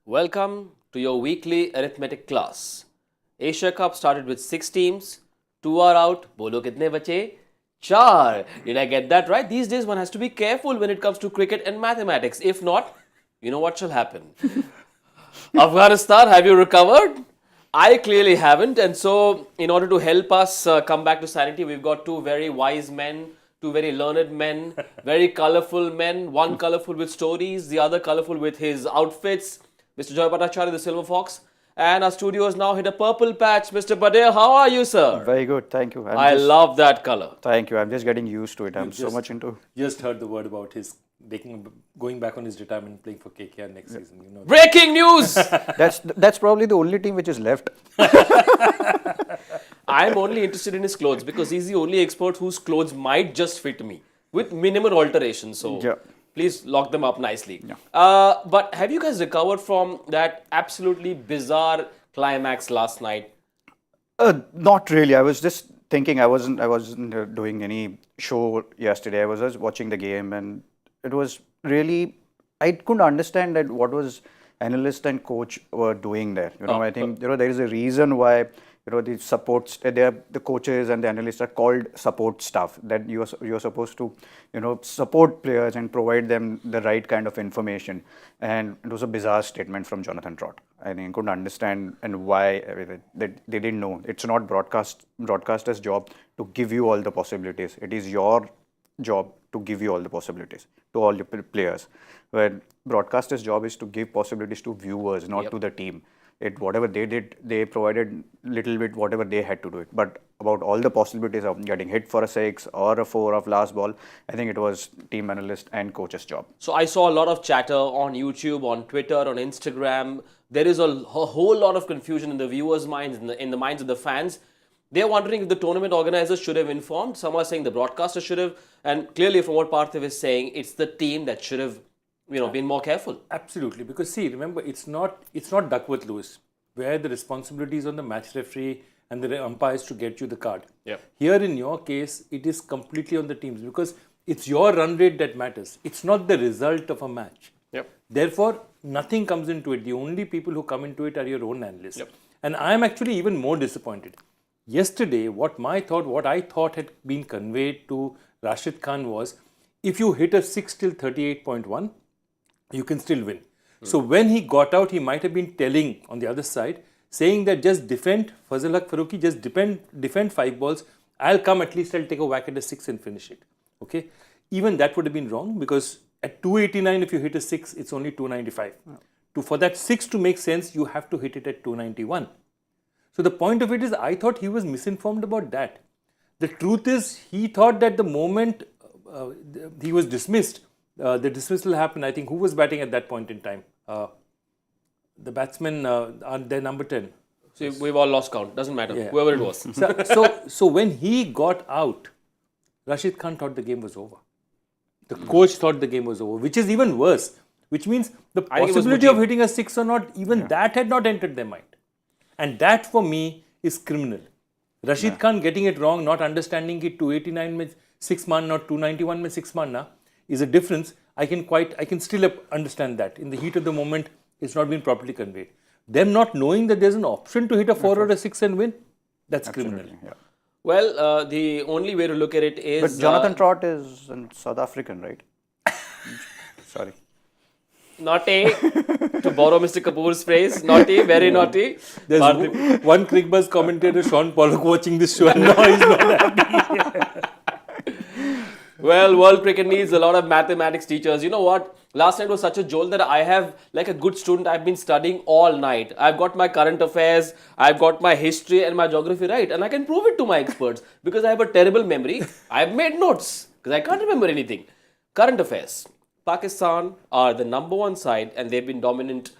Welcome to your weekly arithmetic class. Asia Cup started with 6 teams. 2 are out. Bolo kitne bache? 4. Did I get that right? These days one has to be careful when it comes to cricket and mathematics. If not, you know what shall happen. Afghanistan, have you recovered? I clearly haven't, and so in order to help us come back to sanity, we've got two very wise men, two very learned men, very colorful men, one colorful with stories, the other colorful with his outfits, Mr. Joy Bhattacharjya, the Silver Fox, and our studio has now hit a purple patch. Mr. Patel, how are you, sir? Very good, thank you. I love that color. Thank you. I'm just getting used to it. I'm so much into. Just heard the word about his going back on his retirement, playing for KKR next season. You know. Breaking news! That's probably the only team which is left. I'm only interested in his clothes because he's the only expert whose clothes might just fit me with minimal alterations. So Yeah. please lock them up nicely. Yeah. But have you guys recovered from that absolutely bizarre climax last night? Not really. I was just thinking. I wasn't doing any show yesterday. I was just watching the game, and it was really. I couldn't understand that what was analyst and coach were doing there. I think there is a reason why the supports the coaches and the analysts are called support staff, that you're supposed to support players and provide them the right kind of information. And it was a bizarre statement from Jonathan Trott. I think I couldn't understand and why they didn't know. It's not broadcaster's job to give you all the possibilities. It is your job to give you all the possibilities to all the players. Where broadcaster's job is to give possibilities to viewers, not to the team. Whatever they did, they provided little bit whatever they had to do it. But about all the possibilities of getting hit for a 6 or a 4 of last ball, I think it was team analyst and coach's job. So I saw a lot of chatter on YouTube, on Twitter, on Instagram. There is a whole lot of confusion in the viewers' minds, in the minds of the fans. They're wondering if the tournament organizers should have informed. Some are saying the broadcaster should have. And clearly from what Parthiv is saying, it's the team that should have been more careful. Absolutely, because see, remember, it's not Duckworth Lewis, where the responsibility is on the match referee and the umpires to get you the card. Yep. Here in your case, it is completely on the teams because it's your run rate that matters. It's not the result of a match. Yep. Therefore, nothing comes into it. The only people who come into it are your own analysts. Yep. And I am actually even more disappointed. Yesterday, what I thought had been conveyed to Rashid Khan was, if you hit a 6 till 38.1, you can still win. So when he got out, he might have been telling on the other side, saying that just defend Fazal Haq Farooqi, just defend 5 balls. I'll come, at least I'll take a whack at a 6 and finish it. Okay. Even that would have been wrong because at 289, if you hit a 6, it's only 295. For that 6 to make sense, you have to hit it at 291. So the point of it is, I thought he was misinformed about that. The truth is, he thought that the moment he was dismissed, the dismissal happened. I think who was batting at that point in time? The batsman, their number 10. So we've all lost count. Doesn't matter. Yeah. Whoever it was. So when he got out, Rashid Khan thought the game was over. The coach thought the game was over, which is even worse. Which means the possibility of hitting a 6 or not, even that had not entered their mind. And that for me is criminal. Rashid Khan getting it wrong, not understanding it, 289 mein 6 man, not 291 mein 6 man na, is a difference. I can still understand that. In the heat of the moment, it's not been properly conveyed. Them not knowing that there's an option to hit a 4 or a 6 and win, that's criminal. Yeah. Well, the only way to look at it is... But Jonathan Trott is South African, right? Sorry. Naughty, to borrow Mr. Kapoor's phrase, naughty, very naughty. There's one Cricbuzz commentator, Sean Pollock, watching this show and now he's not happy. Well, world cricket needs a lot of mathematics teachers. You know what? Last night was such a jolt that I have, like a good student, I've been studying all night. I've got my current affairs, I've got my history and my geography right. And I can prove it to my experts because I have a terrible memory. I've made notes because I can't remember anything. Current affairs. Pakistan are the number 1 side and they've been dominant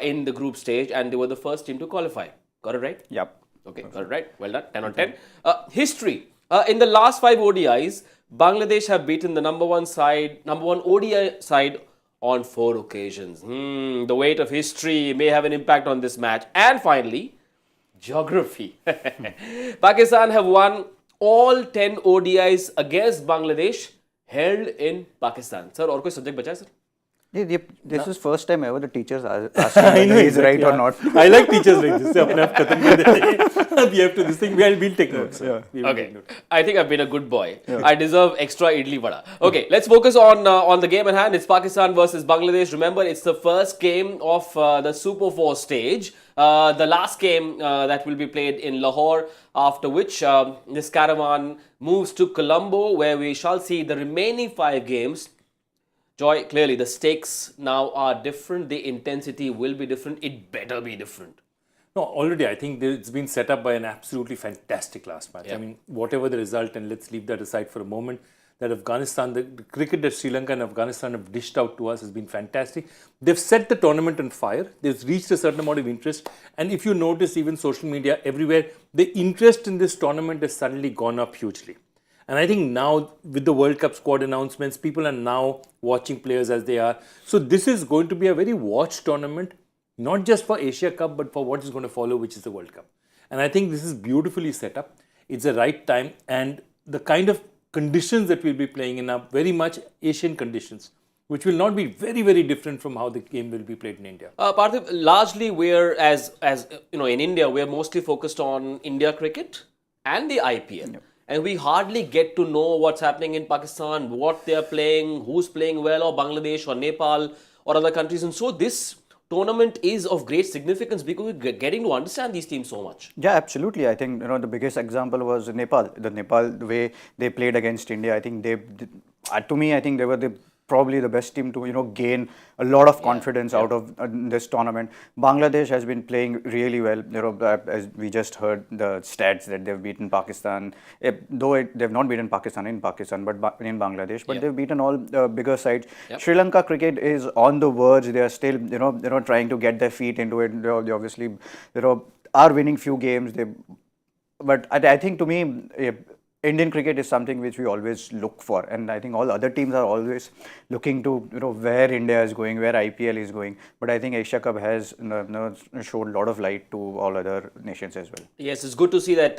in the group stage and they were the first team to qualify. Got it right? Yep. Okay, got it right. Well done. 10 on 10. History. In the last 5 ODIs, Bangladesh have beaten the number 1 ODI side on 4 occasions. The weight of history may have an impact on this match. And finally, geography. Pakistan have won all 10 ODIs against Bangladesh held in Pakistan. Sir, और कोई subject बचा है sir? This is first time ever the teachers are asking I know whether he's exactly, right or yeah. not. I like teachers like this. अपने आप खत्म कर देते हैं. We have to this thing. We'll take notes. Sir. We will Okay, take notes. I think I've been a good boy. I deserve extra idli vada. Okay, let's focus on the game at hand. It's Pakistan versus Bangladesh. Remember, it's the first game of the Super 4 stage. The last game that will be played in Lahore, after which this caravan moves to Colombo, where we shall see the remaining 5 games. Joy, clearly the stakes now are different. The intensity will be different. It better be different. No, already I think it's been set up by an absolutely fantastic last match. Yeah. I mean, whatever the result, and let's leave that aside for a moment, that Afghanistan, the cricket that Sri Lanka and Afghanistan have dished out to us has been fantastic. They've set the tournament on fire. They've reached a certain amount of interest. And if you notice, even social media, everywhere, the interest in this tournament has suddenly gone up hugely. And I think now with the World Cup squad announcements, people are now watching players as they are. So this is going to be a very watched tournament, not just for Asia Cup, but for what is going to follow, which is the World Cup. And I think this is beautifully set up. It's the right time, and the kind of conditions that we'll be playing in are very much Asian conditions, which will not be very, very different from how the game will be played in India. Parthiv, largely we're as you know, in India, we're mostly focused on India cricket and the IPL. Yep. And we hardly get to know what's happening in Pakistan, what they're playing, who's playing well, or Bangladesh or Nepal or other countries. And so this tournament is of great significance because we're getting to understand these teams so much. Yeah, absolutely. I think the biggest example was Nepal. The way they played against India. I think to me, I think they were probably the best team to gain a lot of confidence out of this tournament. Bangladesh has been playing really well. As we just heard the stats that they've beaten Pakistan, though they've not beaten Pakistan in Pakistan, but in Bangladesh. But they've beaten all bigger sides. Sri Lanka cricket is on the verge. They are still trying to get their feet into it. They obviously are winning few games. But I think to me, Indian cricket is something which we always look for, and I think all other teams are always looking to where India is going, where IPL is going. But I think Asia Cup has showed a lot of light to all other nations as well. Yes, it's good to see that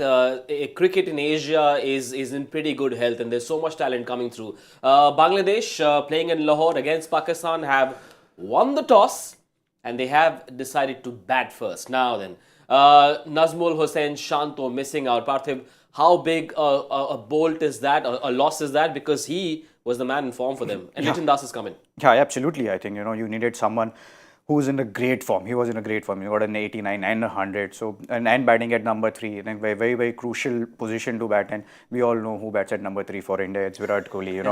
cricket in Asia is in pretty good health, and there's so much talent coming through. Bangladesh playing in Lahore against Pakistan have won the toss, and they have decided to bat first. Now then, Nazmul Hossain Shanto missing out. Parthiv, how big a bolt is that, a loss is that? Because he was the man in form for them. And Nitin Das is coming. Yeah, absolutely. I think, you needed someone who's in a great form. He was in a great form. He got an 89 and 100. So, and batting at number 3. I think very, very crucial position to bat. And we all know who bats at number 3 for India. It's Virat Kohli.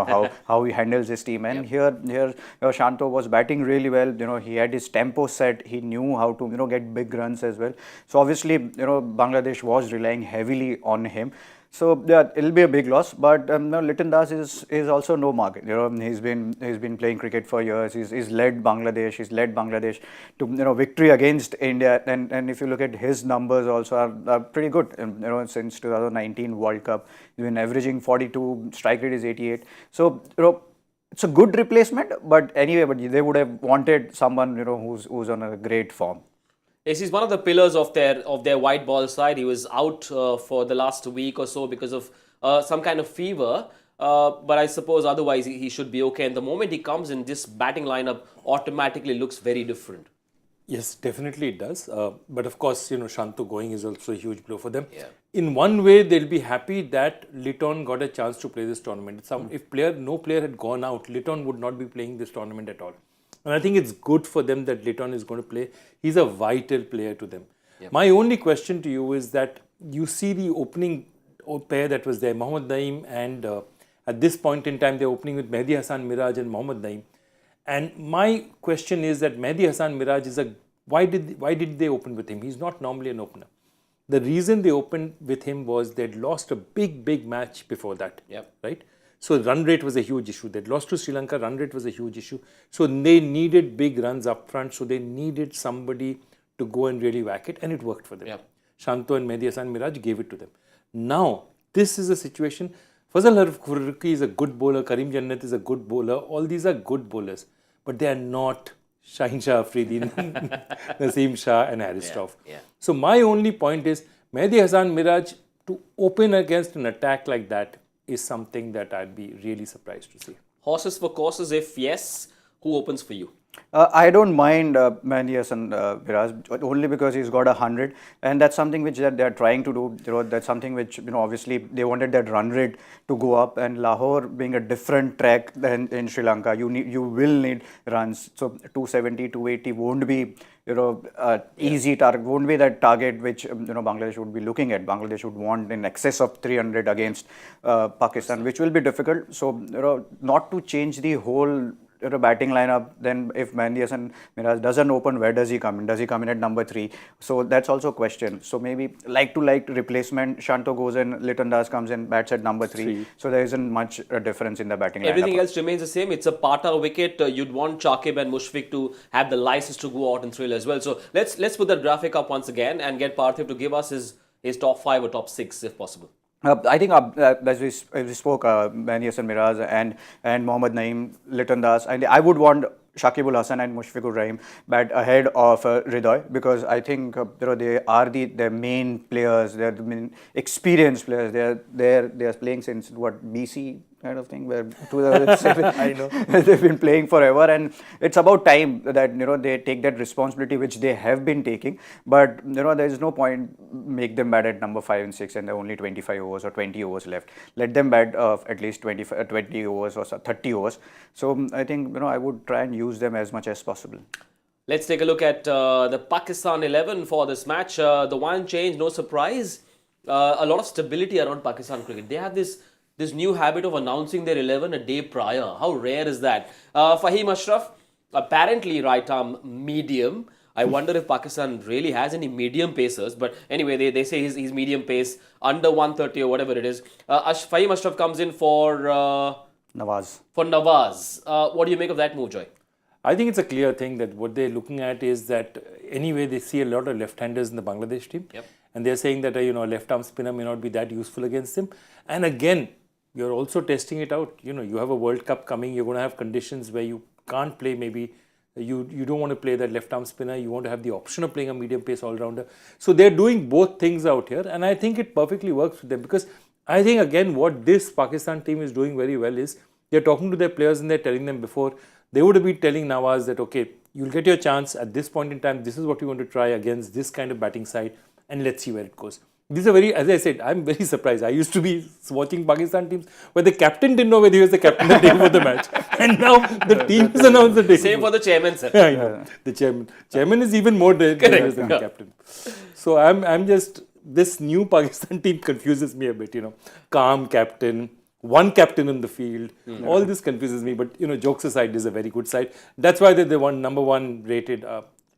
How he handles his team. And here Shanto was batting really well. He had his tempo set. He knew how to, get big runs as well. So obviously, Bangladesh was relying heavily on him. So yeah, it'll be a big loss, but Nitin Das is also no market. He's been playing cricket for years. He's led Bangladesh. He's led Bangladesh to victory against India. And if you look at his numbers, also are pretty good. Since 2019 World Cup, he's been averaging 42. Strike rate is 88. So it's a good replacement. But anyway, they would have wanted someone who's on a great form. Yes, he's one of the pillars of their white ball side. He was out for the last week or so because of some kind of fever. But I suppose otherwise he should be okay. And the moment he comes in, this batting lineup automatically looks very different. Yes, definitely it does. But of course, Shanto going is also a huge blow for them. Yeah. In one way, they'll be happy that Litton got a chance to play this tournament. If no player had gone out, Litton would not be playing this tournament at all. And I think it's good for them that Litton is going to play. He's a vital player to them. Yep. My only question to you is that you see the opening pair that was there, Mohammad Naeem, and at this point in time, they're opening with Mehdi Hasan Miraj and Mohammad Naeem. And my question is that Mehdi Hasan Miraj is why did they open with him? He's not normally an opener. The reason they opened with him was they'd lost a big match before that. Yep. Right? So run rate was a huge issue. They'd lost to Sri Lanka, run rate was a huge issue. So they needed big runs up front. So they needed somebody to go and really whack it, and it worked for them. Yep. Shanto and Mehdi Hasan Miraj gave it to them. Now, this is a situation. Fazal Farooqi is a good bowler. Karim Jannat is a good bowler. All these are good bowlers. But they are not Shaheen Shah Afridi, Naseem Shah and Harris Shroff. Yeah. So my only point is, Mehdi Hasan Miraj to open against an attack like that is something that I'd be really surprised to see. Horses for courses, if yes, Who opens for you? I don't mind Manius and Viraz only because he's got 100, and that's something which they're trying to do. That's something which obviously they wanted that run rate to go up, and Lahore being a different track than in Sri Lanka, you will need runs. So 270, 280 won't be easy target, won't be that target which Bangladesh would be looking at. Bangladesh would want in excess of 300 against Pakistan, which will be difficult. So not to change the whole batting lineup, then if Mendes and Miraz doesn't open, where does he come in? Does he come in at number 3? So that's also a question. So maybe like replacement, Shanto goes in, Litton Das comes in, bats at number 3. So there isn't much difference in the batting lineup. Everything else remains the same. It's a Pata wicket. You'd want Shakib and Mushfiq to have the license to go out and thrill as well. So let's put that graphic up once again and get Parthiv to give us his top 5 or top 6 if possible. I think as we spoke, Manius and Miraz and Mohammad Naeem, Litton Das, and I would want Shakibul Hasan and Mushfiqur Rahim bat ahead of Hridoy, because I think they are the main players. They're the main experienced players. They're playing since BC kind of thing, where 2007 I know they've been playing forever, and it's about time that they take that responsibility which they have been taking. But there is no point make them bat at number 5 and 6 and there are only 25 overs or 20 overs left. Let them bat at least 20 overs or 30 overs. So I think I would try and use them as much as possible. Let's take a look at the Pakistan 11 for this match. The one change, no surprise, a lot of stability around Pakistan cricket. They have this new habit of announcing their 11 a day prior. How rare is that? Fahim Ashraf, apparently right arm medium. I wonder if Pakistan really has any medium pacers. But anyway, they say he's medium pace, under 130 or whatever it is. Fahim Ashraf comes in for Nawaz. What do you make of that move, Joy? I think it's a clear thing that what they're looking at is that anyway they see a lot of left-handers in the Bangladesh team. Yep. And they're saying that a left-arm spinner may not be that useful against them. And again, you're also testing it out. You have a World Cup coming. You're going to have conditions where you can't play maybe. You don't want to play that left-arm spinner. You want to have the option of playing a medium-pace all-rounder. So they're doing both things out here. And I think it perfectly works for them, because I think, again, what this Pakistan team is doing very well is they're talking to their players and they're telling them before. They would have been telling Nawaz that, okay, you'll get your chance at this point in time. This is what you want to try against this kind of batting side. And let's see where it goes. These are as I said, I'm very surprised. I used to be watching Pakistan teams where the captain didn't know whether he was the captain the day before the match. And now the team has announced the day. Same for the chairman, sir. Yeah, I know. The chairman is even more dangerous than the captain. So I'm just, this new Pakistan team confuses me a bit, Calm captain, one captain in the field. All this confuses me. But, jokes aside, this is a very good side. That's why they're the number one rated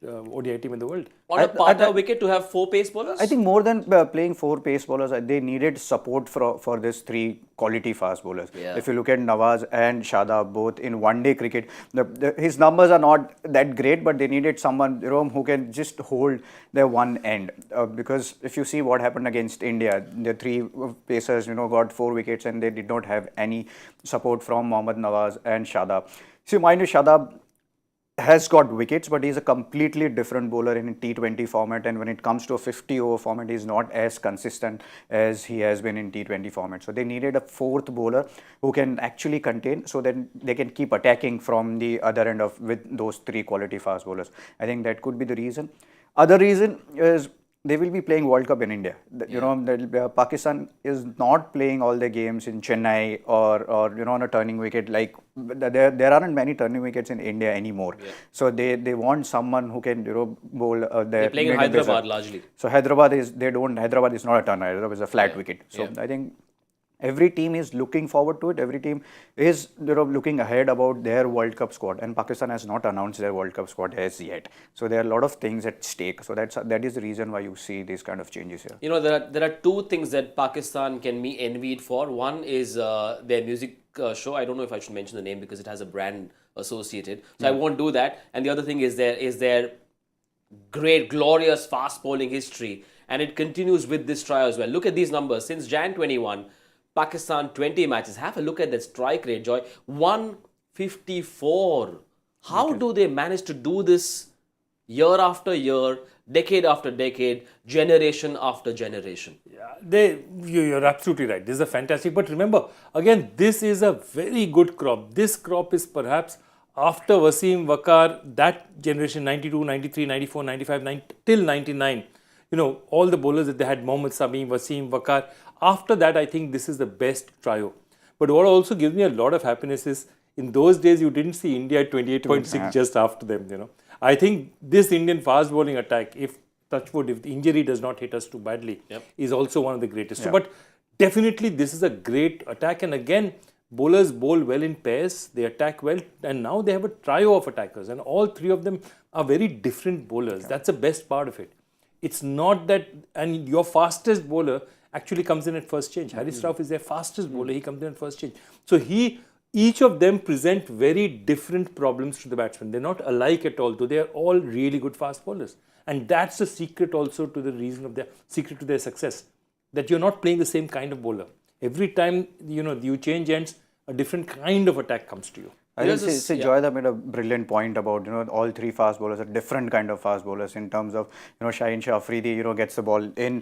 ODI team in the world. On a Pata wicket to have 4 pace bowlers? I think more than playing 4 pace bowlers, they needed support for this 3 quality fast bowlers. Yeah. If you look at Nawaz and Shadab, both in one-day cricket, his numbers are not that great, but they needed someone who can just hold their one end. Because if you see what happened against India, the 3 pacers got 4 wickets and they did not have any support from Mohammad Nawaz and Shadab. See, mind you, Shadab has got wickets, but he's a completely different bowler in a T20 format, and when it comes to a 50-over format, he's not as consistent as he has been in T20 format. So they needed a 4th bowler who can actually contain, so that they can keep attacking from the other end with those 3 quality fast bowlers. I think that could be the reason. Other reason is they will be playing World Cup in India. Pakistan is not playing all their games in Chennai or on a turning wicket. Like there aren't many turning wickets in India anymore. Yeah. So they want someone who can bowl. They're playing in Hyderabad largely. So Hyderabad is not a turner. Hyderabad is a flat wicket. So I think every team is looking forward to it. Every team is looking ahead about their World Cup squad, and Pakistan has not announced their World Cup squad as yet. So there are a lot of things at stake. So that is the reason why you see these kind of changes here. There are 2 things that Pakistan can be envied for. One is their music show. I don't know if I should mention the name because it has a brand associated. So I won't do that. And the other thing is their great, glorious fast bowling history, and it continues with this try as well. Look at these numbers since Jan 21. Pakistan 20 matches. Have a look at that strike rate, Joy. 154. How do they manage to do this year after year, decade after decade, generation after generation? Yeah, you're absolutely right. This is a fantastic. But remember, again, this is a very good crop. This crop is perhaps after Wasim, Waqar, that generation 92, 93, 94, 95, till 99, all the bowlers that they had, Mohammad Sami, Wasim, Waqar. After that, I think this is the best trio. But what also gives me a lot of happiness is in those days you didn't see India at 28.6 just after them. I think this Indian fast bowling attack, if touchwood, if the injury does not hit us too badly, is also one of the greatest. So, but definitely this is a great attack, and again, bowlers bowl well in pairs, they attack well, and now they have a trio of attackers, and all three of them are very different bowlers. That's the best part of it. It's not that, and your fastest bowler actually comes in at first change. Haris Rauf is their fastest bowler, he comes in at first change. So each of them present very different problems to the batsman. They're not alike at all, though they are all really good fast bowlers. And that's the secret also to the reason of secret to their success. That you're not playing the same kind of bowler. Every time, you change ends, a different kind of attack comes to you. I think Joyda made a brilliant point about, all three fast bowlers are different kind of fast bowlers in terms of, Shaheen Shah Afridi, gets the ball in,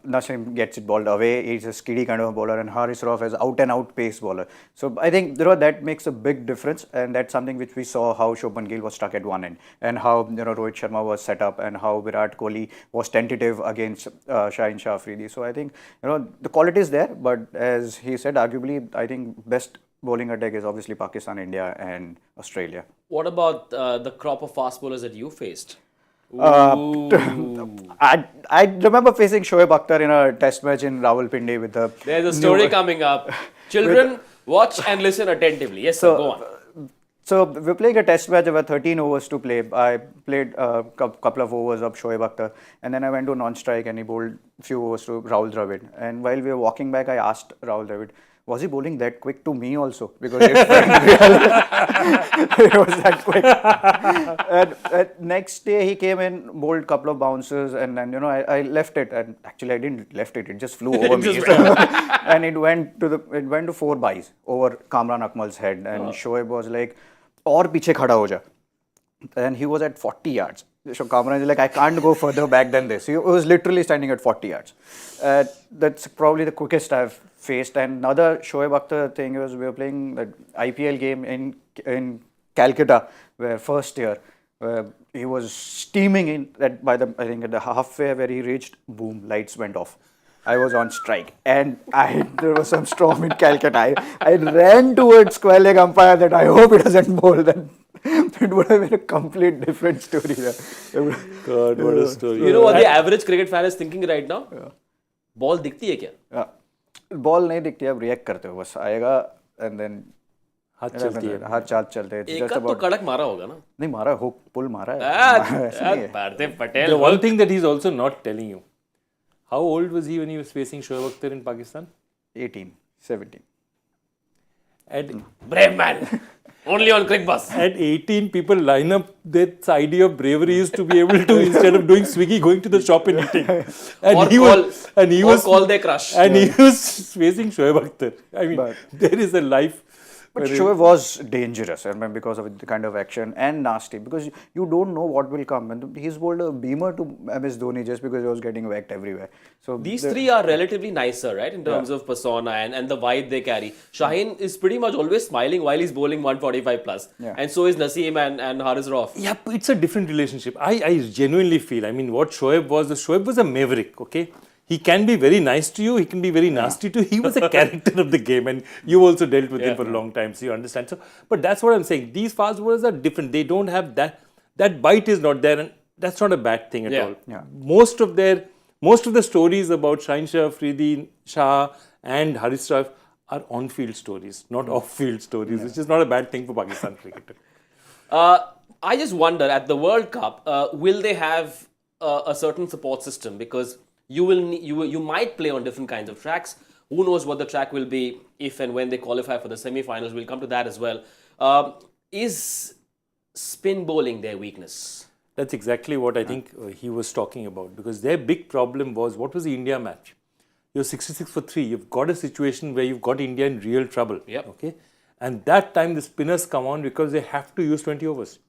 Nasim gets it balled away, he's a skiddy kind of a bowler, and Haris Rauf is out and out pace bowler. So I think, that makes a big difference, and that's something which we saw how Shubman Gill was stuck at one end, and how, Rohit Sharma was set up, and how Virat Kohli was tentative against Shaheen Shah Afridi. So I think, the quality is there, but as he said, arguably, I think best bowling attack is obviously Pakistan, India and Australia. What about the crop of fast bowlers that you faced? I remember facing Shoaib Akhtar in a test match in Rawalpindi with the... There's a story coming up. Children, watch and listen attentively. Yes, sir, go on. So we're playing a test match. There were 13 overs to play. I played a couple of overs of Shoaib Akhtar, and then I went to non-strike and he bowled a few overs to Rahul Dravid. And while we were walking back, I asked Rahul Dravid, was he bowling that quick to me also? Because it was that quick. And next day he came in, bowled a couple of bouncers, and then I left it. And actually I didn't left it; it just flew over me. And it went to 4 byes over Kamran Akmal's head, and Shoaib was like, "Aur piche khada ho ja." And he was at 40 yards. So Kamran is like, I can't go further back than this. He was literally standing at 40 yards. That's probably the quickest I've faced. And another Shoaib Akhtar thing was we were playing the IPL game in Calcutta, where first year, where he was steaming in at the halfway where he reached, boom, lights went off. I was on strike, and there was some storm in Calcutta. I ran towards square leg umpire that I hope it doesn't bowl. Then it would have been a complete different story. God, what a story. You know what the average cricket fan is thinking right now? Ball दिखती है क्या? Ball नहीं दिखती, अब react करते हो बस आएगा and then हाथ चलती है. हाथ चलते हैं. एक तो कड़क मारा होगा ना? नहीं मारा, hook pull मारा है. Parthiv Patel. The one thing that he's also not telling you. How old was he when he was facing Shoaib Akhtar in Pakistan? 18, 17. Brave man. Only on Cricbuzz. At 18, people line up. That idea of bravery is to be able to, instead of doing swiggy, going to the shop and eating. And he was call their crush. And he was facing Shoaib Akhtar. I mean, there is a life. But Shoaib was dangerous, because of the kind of action, and nasty, because you don't know what will come. And he's bowled a beamer to MS Dhoni just because he was getting whacked everywhere. So these three are relatively nicer, right, in terms of persona and the vibe they carry. Shaheen is pretty much always smiling while he's bowling 145 plus. And so is Naseem and Haris Rauf. Yeah, it's a different relationship. I genuinely feel, what Shoaib was a maverick, okay? He can be very nice to you, he can be very nasty to you. He was a character of the game, and you also dealt with him for a long time, so you understand. So, but that's what I'm saying. These fast bowlers are different. They don't have that bite is not there, and that's not a bad thing at all. Yeah. Most of the stories about Shaheen Shah Afridi, Shah and Haris Rauf are on-field stories, not off-field stories, which is not a bad thing for Pakistan cricket. I just wonder, at the World Cup, will they have a certain support system? Because you might play on different kinds of tracks. Who knows what the track will be if and when they qualify for the semi-finals. We'll come to that as well. Is spin bowling their weakness? That's exactly what I think he was talking about, because their big problem was, what was the India match? You're 66 for 3. You've got a situation where you've got India in real trouble. Okay, and that time the spinners come on because they have to use 20 overs.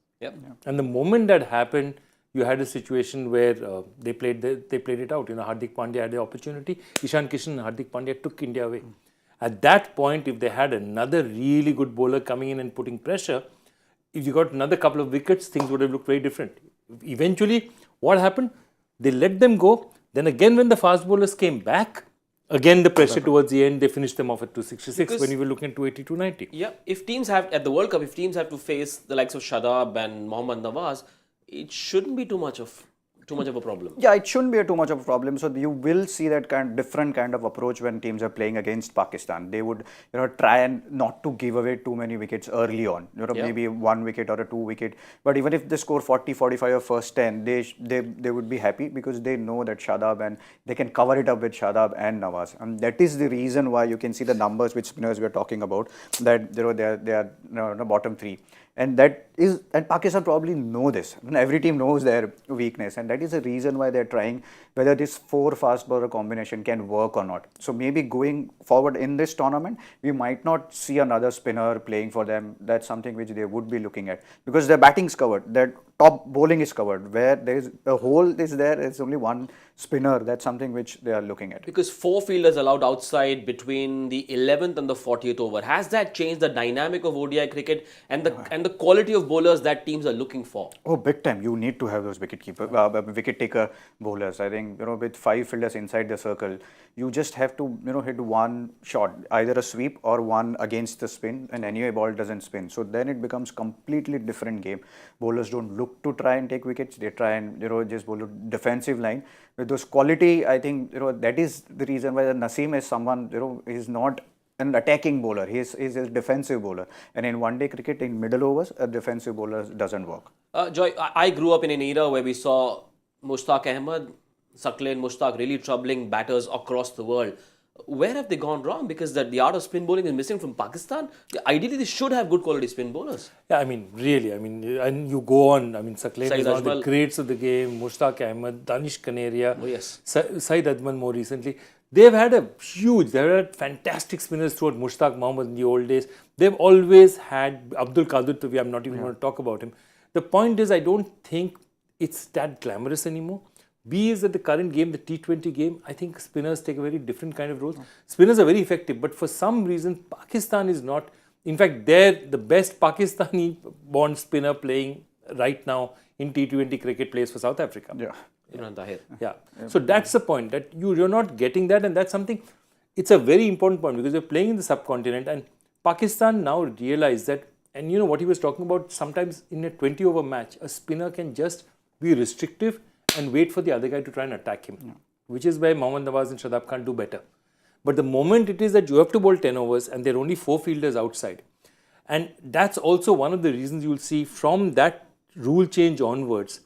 And the moment that happened, you had a situation where they played it out. Hardik Pandya had the opportunity. Ishan Kishan and Hardik Pandya took India away. At that point, if they had another really good bowler coming in and putting pressure, if you got another couple of wickets, things would have looked very different. Eventually, what happened? They let them go. Then again, when the fast bowlers came back, again the pressure towards the end, they finished them off at 266 when you were looking at 280, 290. Yeah, if teams have, at the World Cup, if teams have to face the likes of Shadab and Mohammad Nawaz, it shouldn't be too much of a problem. Yeah, it shouldn't be too much of a problem. So you will see that different kind of approach when teams are playing against Pakistan. They would, try and not to give away too many wickets early on. Maybe 1 wicket or a 2 wicket. But even if they score 40, 45 or first 10, they would be happy because they know that Shadab and they can cover it up with Shadab and Nawaz. And that is the reason why you can see the numbers which spinners we are talking about, that they are the bottom 3. And Pakistan probably know this. Every team knows their weakness, and that is the reason why they're trying whether this 4 fast bowler combination can work or not. So maybe going forward in this tournament, we might not see another spinner playing for them. That's something which they would be looking at because their batting is covered, their top bowling is covered. Where there is a hole is there, it's only one spinner. That's something which they are looking at. Because 4 fielders allowed outside between the 11th and the 40th over. Has that changed the dynamic of ODI cricket and the quality of bowlers that teams are looking for? Oh, big time. You need to have those wicket taker bowlers. I think, with 5 fielders inside the circle, you just have to, hit one shot, either a sweep or one against the spin, and anyway ball doesn't spin. So then it becomes completely different game. Bowlers don't look to try and take wickets. They try and, just bowl a defensive line. With those quality, I think, that is the reason why Naseem is someone, is not an attacking bowler. He's a defensive bowler. And in one-day cricket, in middle overs, a defensive bowler doesn't work. Joy, I grew up in an era where we saw Mushtaq Ahmed, Saqlain Mushtaq really troubling batters across the world. Where have they gone wrong? Because the art of spin bowling is missing from Pakistan. Ideally, they should have good quality spin bowlers. Yeah, really. And you go on. Saqlain is one of the greats of the game. Mushtaq Ahmed, Danish Kaneria. Oh, yes. Saeed Adman more recently. They've had fantastic spinners throughout. Mushtaq Mohammed in the old days. They've always had Abdul Qadir Tavi. I'm not even going to talk about him. The point is, I don't think it's that glamorous anymore. B is that the current game, the T20 game, I think spinners take a very different kind of role. Spinners are very effective, but for some reason, Pakistan is not. In fact, they're the best Pakistani-born spinner playing right now in T20 cricket plays for South Africa. Yeah. Imran Tahir. Yeah. So that's the point, that you're not getting that, and that's something, it's a very important point because you're playing in the subcontinent, and Pakistan now realize that, and what he was talking about, sometimes in a 20-over match, a spinner can just be restrictive and wait for the other guy to try and attack him, which is where Mohammad Nawaz and Shadab can't do better. But the moment it is that you have to bowl 10 overs and there are only 4 fielders outside, and that's also one of the reasons you'll see from that rule change onwards,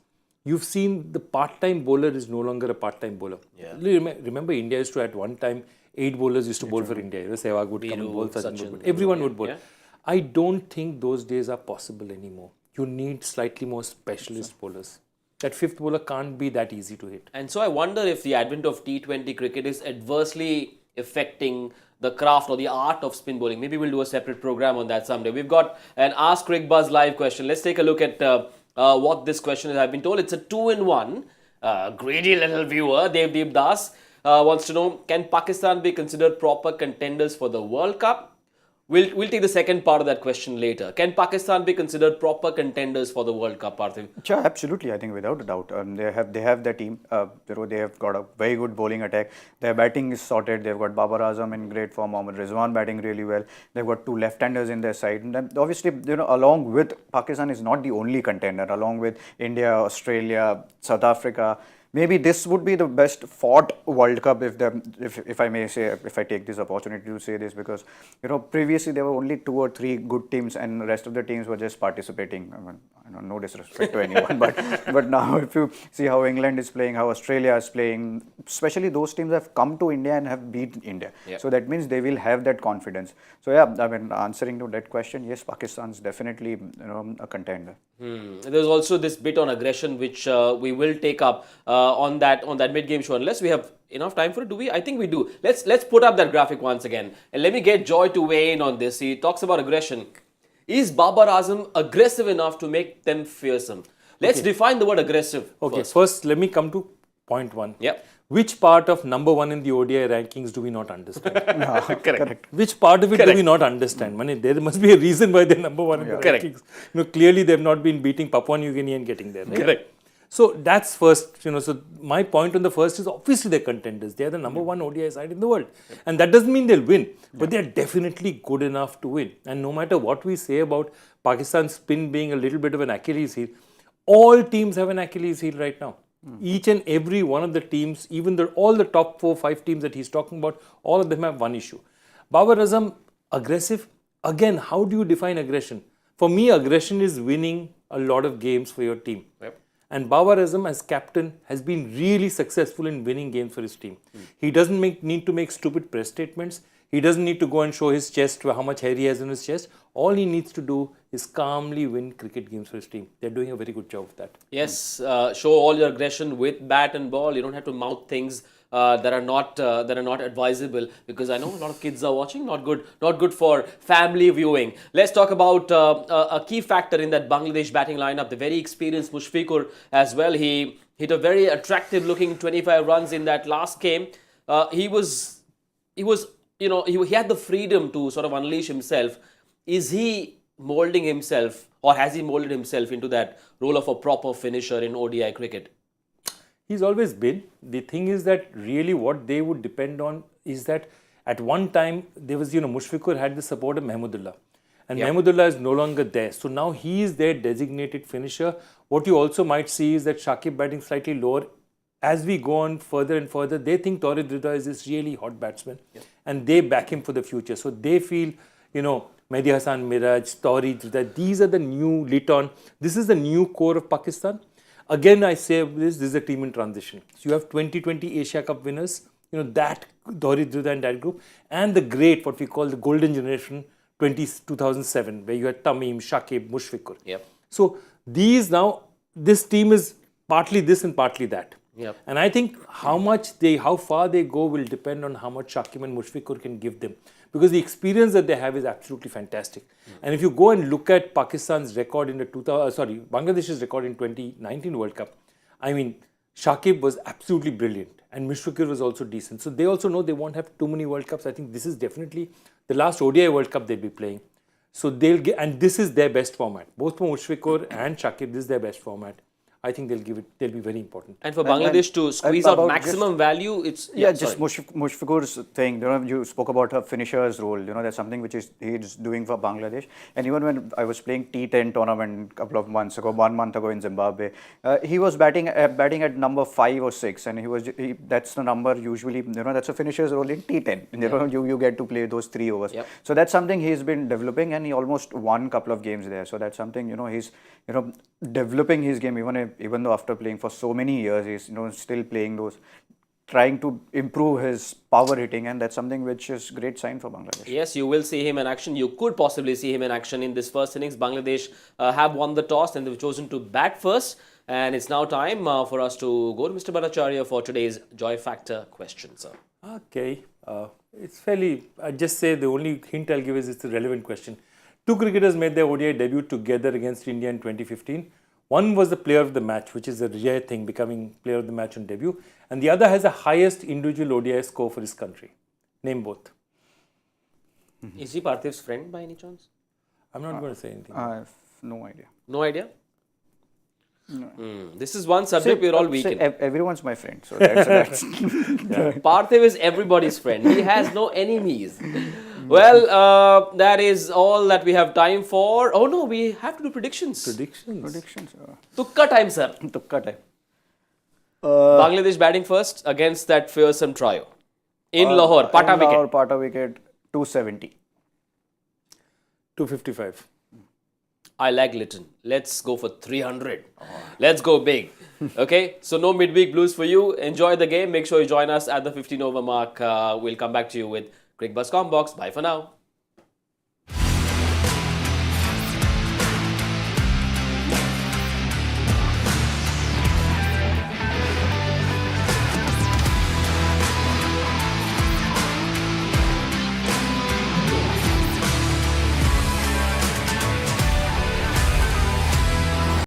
you've seen the part-time bowler is no longer a part-time bowler. Yeah. Remember, India used to, at one time, 8 bowlers used to bowl for India. Sehwag would come and bowl, Sachin would bowl. Everyone would bowl. Yeah. I don't think those days are possible anymore. You need slightly more specialist bowlers. That 5th bowler can't be that easy to hit. And so I wonder if the advent of T20 cricket is adversely affecting the craft or the art of spin bowling. Maybe we'll do a separate program on that someday. We've got an Ask Cricbuzz live question. Let's take a look at what this question is. I've been told it's a 2-in-1. Greedy little viewer, Devdeep Das, wants to know, can Pakistan be considered proper contenders for the World Cup? We'll take the second part of that question later. Can Pakistan be considered proper contenders for the World Cup, Parthiv? Yeah, absolutely. I think without a doubt, they have their team. They have got a very good bowling attack. Their batting is sorted. They've got Babar Azam in great form. Mohammad Rizwan batting really well. They've got 2 left-handers in their side. And then obviously, along with Pakistan is not the only contender. Along with India, Australia, South Africa. Maybe this would be the best fought World Cup if I may say, if I take this opportunity to say this, because previously there were only 2 or 3 good teams and the rest of the teams were just participating. No disrespect to anyone, but now if you see how England is playing, how Australia is playing, especially those teams have come to India and have beaten India. Yeah. So that means they will have that confidence. So yeah, answering to that question, yes, Pakistan is definitely a contender. There's also this bit on aggression which we will take up on that mid-game show, unless we have enough time for it. Do we? I think we do. Let's put up that graphic once again and let me get Joy to weigh in on this. He talks about aggression. Is Babar Azam aggressive enough to make them fearsome? Let's define the word aggressive. Okay, first let me come to 0.1. Yep. Which part of number one in the ODI rankings do we not understand? Correct. Which part of it do we not understand? There must be a reason why they're number one in the Correct. rankings. Clearly they've not been beating Papua New Guinea and getting there. Right? Correct. So that's first, so my point on the first is obviously they're contenders. They're the number one ODI side in the world. And that doesn't mean they'll win, but they're definitely good enough to win. And no matter what we say about Pakistan's spin being a little bit of an Achilles heel, all teams have an Achilles heel right now. Each and every one of the teams, even all the top 4-5 teams that he's talking about, all of them have one issue. Babar Azam, aggressive. Again, how do you define aggression? For me, aggression is winning a lot of games for your team. Yep. And Babar Azam as captain has been really successful in winning games for his team. He doesn't need to make stupid press statements. He doesn't need to go and show his chest, how much hair he has in his chest. All he needs to do is calmly win cricket games for his team. They're doing a very good job of that. Yes, show all your aggression with bat and ball. You don't have to mouth things that are not advisable, because I know a lot of kids are watching. Not good for family viewing. Let's talk about a key factor in that Bangladesh batting lineup. The very experienced Mushfiqur as well. He hit a very attractive looking 25 runs in that last game. He had the freedom to sort of unleash himself. Is he molding himself, or has he molded himself into that role of a proper finisher in ODI cricket? He's always been. The thing is that really what they would depend on is that at one time there was, Mushfiqur had the support of Mahmudullah. And Mahmudullah is no longer there. So now he is their designated finisher. What you also might see is that Shakib batting slightly lower. As we go on further and further, they think Taurid Rida is this really hot batsman. And they back him for the future. So they feel, Mehdi Hasan Miraj, Taurid Rida, these are the new Liton. This is the new core of Pakistan. Again, I say this is a team in transition. So you have 2020 Asia Cup winners, that Taurid Rida and that group, and the great, what we call the golden generation, 2007, where you had Tamim, Shakib, Mushfiqur. Yep. So this team is partly this and partly that. Yep. And I think how far they go will depend on how much Shakib and Mushfiqur can give them. Because the experience that they have is absolutely fantastic. And if you go and look at Pakistan's record in Bangladesh's record in 2019 World Cup, Shakib was absolutely brilliant and Mushfiqur was also decent. So they also know they won't have too many World Cups. I think this is definitely the last ODI World Cup they'll be playing. So and this is their best format. Both for Mushfiqur and Shakib, this is their best format. I think they'll be very important. And for Bangladesh to squeeze out maximum value, it's... just Mushfiqur's thing, you spoke about her finisher's role, that's something which he's doing for Bangladesh. And even when I was playing T10 tournament a couple of months ago, 1 month ago in Zimbabwe, he was batting at number 5 or 6, and that's the number usually, that's a finisher's role in T10. You get to play those 3 overs. Yep. So that's something he's been developing, and he almost won a couple of games there. So that's something, he's, developing his game, even though after playing for so many years, he's still playing those, trying to improve his power hitting, and that's something which is great sign for Bangladesh. Yes, you will see him in action. You could possibly see him in action in this first innings. Bangladesh have won the toss and they've chosen to bat first. And it's now time for us to go to Mr. Bhattacharjya for today's Joy Factor question, sir. Okay. It's I'd just say the only hint I'll give is it's a relevant question. 2 cricketers made their ODI debut together against India in 2015. One was the player of the match, which is a rare thing, becoming player of the match on debut. And the other has the highest individual ODI score for his country. Name both. Is he Parthiv's friend by any chance? I'm not going to say anything. I have no idea. No idea? No. This is one subject we're all weak in. Everyone's my friend. So that's Parthiv is everybody's friend. He has no enemies. Well, that is all that we have time for. Oh no, we have to do predictions. Predictions. Tukka time, sir. Tukka time. Bangladesh batting first against that fearsome trio. In Lahore, Pata wicket. Lahore, Pata wicket, 270. 255. I like Litton. Let's go for 300. Let's go big. Okay, so no midweek blues for you. Enjoy the game. Make sure you join us at the 15 over mark. We'll come back to you with Cricbuzz Combox. Bye for now.